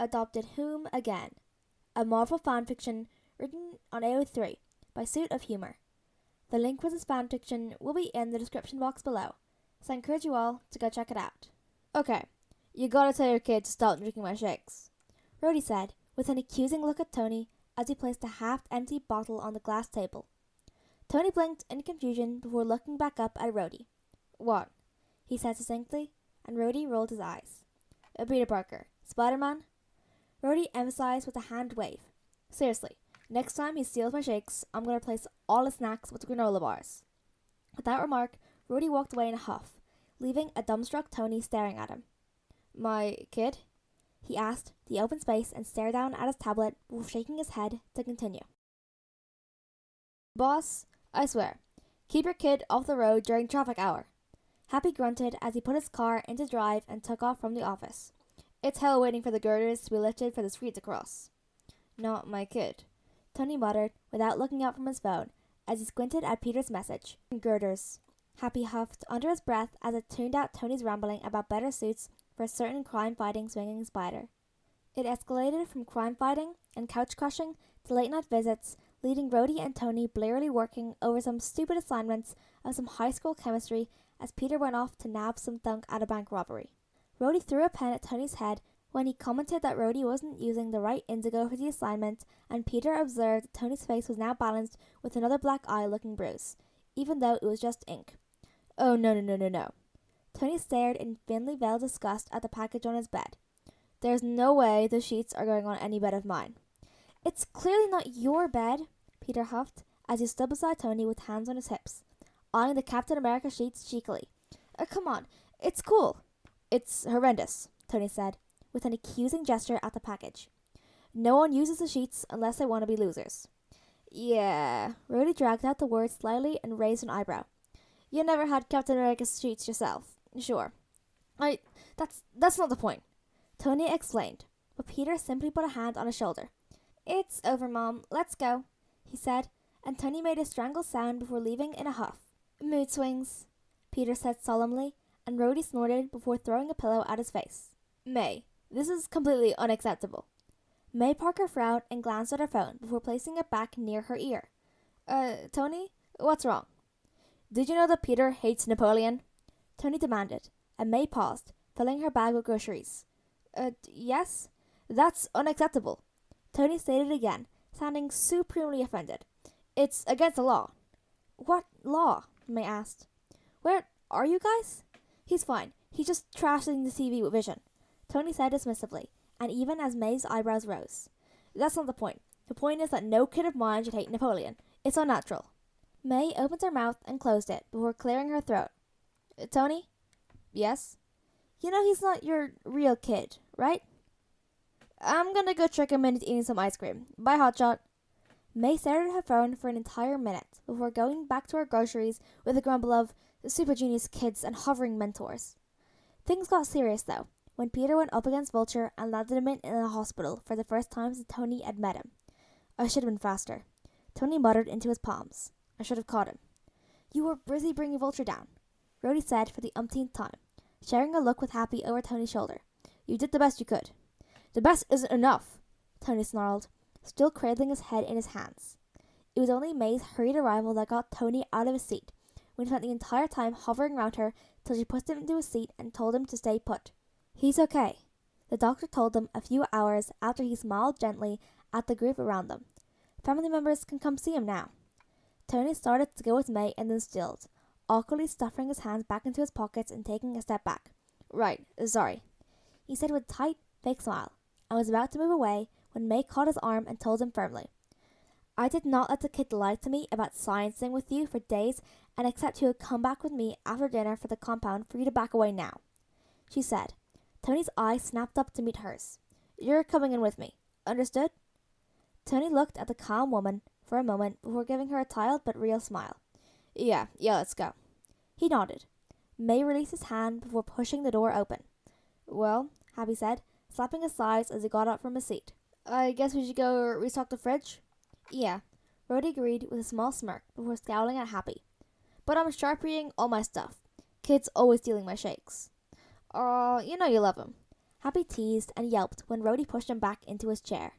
Adopted Whom Again, a Marvel fanfiction written on AO3 by Suit of Humor. The link for this fanfiction will be in the description box below, so I encourage you all to go check it out. Okay, you gotta tell your kid to stop drinking my shakes, Rhodey said, with an accusing look at Tony as he placed a half-empty bottle on the glass table. Tony blinked in confusion before looking back up at Rhodey. What? He said succinctly, and Rhodey rolled his eyes. Peter Parker, Spider-Man? Rhodey emphasized with a hand wave. Seriously, next time he steals my shakes, I'm going to replace all his snacks with granola bars. With that remark, Rhodey walked away in a huff, leaving a dumbstruck Tony staring at him. My kid? He asked, the open space, and stared down at his tablet before shaking his head to continue. Boss, I swear, keep your kid off the road during traffic hour. Happy grunted as he put his car into drive and took off from the office. It's hell waiting for the girders to be lifted for the street to cross. Not my kid, Tony muttered without looking up from his phone as he squinted at Peter's message. Girders, Happy huffed under his breath as it tuned out Tony's rambling about better suits for a certain crime-fighting swinging spider. It escalated from crime-fighting and couch-crushing to late-night visits, leaving Rhodey and Tony blearily working over some stupid assignments of some high school chemistry as Peter went off to nab some thunk at a bank robbery. Rhodey threw a pen at Tony's head when he commented that Rhodey wasn't using the right indigo for the assignment, and Peter observed that Tony's face was now balanced with another black eye looking bruise, even though it was just ink. Oh, no. Tony stared in thinly veiled disgust at the package on his bed. There's no way the sheets are going on any bed of mine. It's clearly not your bed, Peter huffed, as he stood beside Tony with hands on his hips, eyeing the Captain America sheets cheekily. Come on, it's cool. It's horrendous, Tony said, with an accusing gesture at the package. No one uses the sheets unless they want to be losers. Yeah, Rhodey dragged out the word slyly and raised an eyebrow. You never had Captain America's sheets yourself. Sure. That's not the point, Tony explained, but Peter simply put a hand on his shoulder. It's over, Mom. Let's go, he said, and Tony made a strangled sound before leaving in a huff. Mood swings, Peter said solemnly, and Rhodey snorted before throwing a pillow at his face. May, this is completely unacceptable. May Parker frowned and glanced at her phone before placing it back near her ear. Tony, what's wrong? Did you know that Peter hates Napoleon? Tony demanded, and May paused, filling her bag with groceries. Yes? That's unacceptable, Tony stated again, sounding supremely offended. It's against the law. What law? May asked. Where are you guys? He's fine. He's just trashing the TV with Vision, Tony said dismissively, and even as May's eyebrows rose. That's not the point. The point is that no kid of mine should hate Napoleon. It's unnatural. May opened her mouth and closed it before clearing her throat. Tony? Yes? You know he's not your real kid, right? I'm gonna go trick him into eating some ice cream. Bye, Hotshot. May stared at her phone for an entire minute before going back to her groceries with a grumble of super genius kids and hovering mentors. Things got serious, though, when Peter went up against Vulture and landed him in the hospital for the first time since Tony had met him. I should have been faster, Tony muttered into his palms. I should have caught him. You were busy bringing Vulture down, Rhodey said for the umpteenth time, sharing a look with Happy over Tony's shoulder. You did the best you could. The best isn't enough, Tony snarled, still cradling his head in his hands. It was only May's hurried arrival that got Tony out of his seat, when he spent the entire time hovering around her till she pushed him into his seat and told him to stay put. He's okay, the doctor told them a few hours after he smiled gently at the group around them. Family members can come see him now. Tony started to go with May and then stilled, awkwardly stuffing his hands back into his pockets and taking a step back. Right, sorry, he said with a tight, fake smile, and was about to move away when May caught his arm and told him firmly, I did not let the kid lie to me about sciencing with you for days and accept he would come back with me after dinner for the compound for you to back away now, she said. Tony's eyes snapped up to meet hers. You're coming in with me. Understood? Tony looked at the calm woman for a moment before giving her a tired but real smile. Yeah, let's go. He nodded. May released his hand before pushing the door open. Well, Happy said, slapping his thighs as he got up from his seat. I guess we should go restock the fridge? Yeah, Rhodey agreed with a small smirk before scowling at Happy. But I'm sharpieing all my stuff. Kids always stealing my shakes. You know you love him. Happy teased and yelped when Rhodey pushed him back into his chair.